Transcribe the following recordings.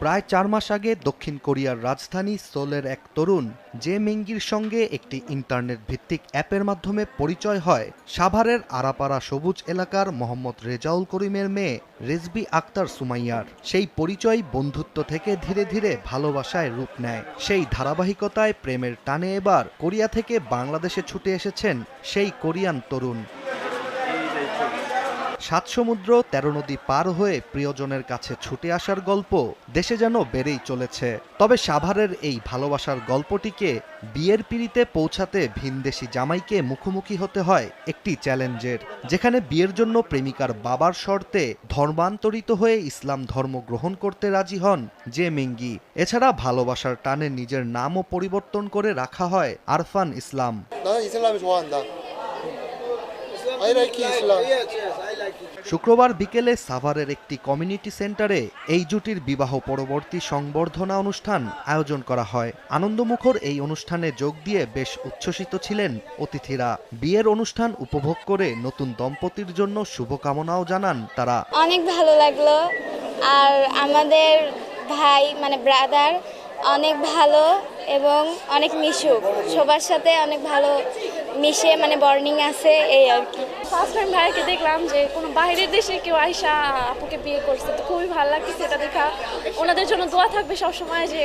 প্রায় 4 মাস আগে দক্ষিণ কোরিয়ার রাজধানী সোলের এক তরুণ জে মেঙ্গির সঙ্গে একটি ইন্টারনেট ভিত্তিক অ্যাপের মাধ্যমে পরিচয় হয় সাভারের আরাপাড়া সবুজ এলাকার মোহাম্মদ রেজাউল করিমের মেয়ে রেজবি আক্তার সুমাইয়ার। সেই পরিচয় বন্ধুত্ব থেকে ধীরে ধীরে ভালোবাসায় রূপ নেয়। সেই ধারাবাহিকতায় প্রেমের টানে এবার কোরিয়া থেকে বাংলাদেশে ছুটে এসেছেন সেই কোরিয়ান তরুণ। 7 সমুদ্র 13 নদী পার হয়ে প্রিয়জনের কাছে ছুটে আসার গল্প দেশে যেন বেড়েই চলেছে। তবে সাভারের এই ভালোবাসার গল্পটিকে বিয়ের পিঁড়িতে পৌঁছাতে ভিনদেশি জামাইকে মুখোমুখি হতে হয় একটি চ্যালেঞ্জের, যেখানে বিয়ের জন্য প্রেমিকার বাবার শর্তে ধর্মান্তরিত হয়ে ইসলাম ধর্ম গ্রহণ করতে রাজি হন জে মেঙ্গি। এছাড়া ভালোবাসার টানে নিজের নামও পরিবর্তন করে রাখা হয় আরফান ইসলাম। শুক্রবার বিকেলে সাভারের একটি কমিউনিটি সেন্টারে এই জুটির বিবাহ পরবর্তী সংবর্ধনা অনুষ্ঠান আয়োজন করা হয়। আনন্দমুখর এই অনুষ্ঠানে যোগ দিয়ে বেশ উচ্ছ্বসিত ছিলেন অতিথিরা। বিয়ের অনুষ্ঠান উপভোগ করে নতুন দম্পতির জন্য শুভকামনাও জানান তারা। অনেক ভালো লাগলো, আর আমাদের ভাই মানে ব্রাদার অনেক ভালো এবং অনেক মিশুক, সবার সাথে অনেক ভালো মিশে মানে বর্নিং আছে এই আর কি। ফার্স্ট টাইম ভাইকে দেখলাম যে কোনো বাইরের দেশে কেউ আইসা আপুকে বিয়ে করছে, তো খুবই ভালো লাগছে এটা দেখা। ওনাদের জন্য দোয়া থাকবে সবসময় যে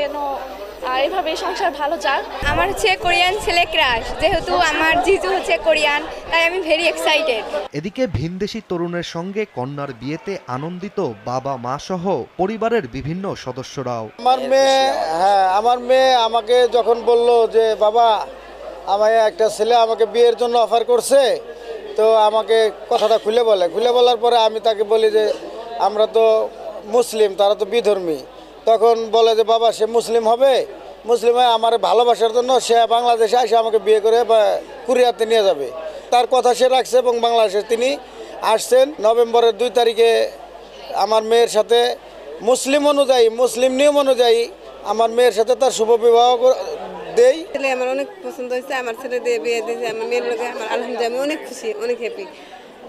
এইভাবে সংসার ভালো যাক। আমার হচ্ছে কোরিয়ান ছেলে ক্রাশ, যেহেতু আমার জিজু হচ্ছে কোরিয়ান, তাই আমি ভেরি এক্সাইটেড। এদিকে ভিনদেশি তরুণের সঙ্গে কন্যার বিয়েতে আনন্দিত বাবা মা সহ পরিবারের বিভিন্ন সদস্যরাও। আমার মেয়ে আমাকে যখন বলল যে বাবা আমার একটা ছেলে আমাকে বিয়ের জন্য অফার করছে, তো আমাকে কথাটা খুলে বলার পরে আমি তাকে বলি যে আমরা তো মুসলিম, তারা তো বিধর্মী। তখন বলে যে বাবা সে মুসলিম হবে, মুসলিম হয়ে আমার ভালোবাসার জন্য সে বাংলাদেশে এসে আমাকে বিয়ে করে বা কোরিয়াতে নিয়ে যাবে। তার কথা সে রাখছে এবং বাংলাদেশে তিনি আসছেন। নভেম্বরের 2 তারিখে আমার মেয়ের সাথে মুসলিম নিয়ম অনুযায়ী আমার মেয়ের সাথে তার শুভ বিবাহ দেই। ছেলে আমার অনেক পছন্দ হয়েছে, আমার ছেলে দিয়ে বিয়ে দিয়েছে আমার মেয়ের লোকে। আমার আলহামদুলিল্লাহ, আমি অনেক খুশি, অনেক হ্যাপি।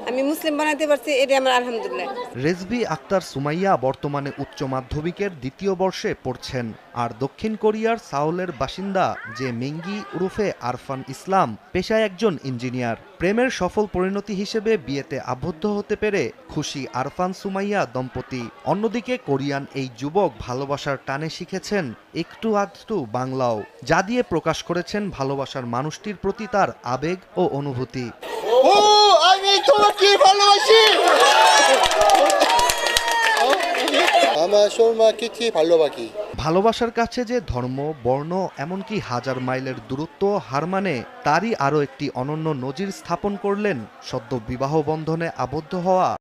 আমি মুসলিম বানাতে পারছি, এটা আমার আলহামদুলিল্লাহ। রেজবি আক্তার সুমাইয়া বর্তমানে উচ্চ মাধ্যমিকের 2য় বর্ষে পড়ছেন। আর দক্ষিণ কোরিয়ার সাউলের বাসিন্দা যে মেঙ্গি উরুফে আরফান ইসলাম পেশায় একজন ইঞ্জিনিয়ার। প্রেমের সফল পরিণতি হিসেবে বিয়েতে আবদ্ধ হতে পেরে খুশি আরফান সুমাইয়া দম্পতি। অন্যদিকে কোরিয়ান এই যুবক ভালোবাসার টানে শিখেছেন একটু আধটু বাংলাও, যা দিয়ে প্রকাশ করেছেন ভালোবাসার মানুষটির প্রতি তার আবেগ ও অনুভূতি। আমি তোমাকে ভালোবাসি, আমার সোমা কিছু ভালোবাসি। ভালোবাসার কাছে যে ধর্ম, বর্ণ, এমনকি 1000 মাইলের দূরত্ব হার মানে, তারই আরও একটি অনন্য নজির স্থাপন করলেন সদ্য বিবাহ বন্ধনে আবদ্ধ হওয়া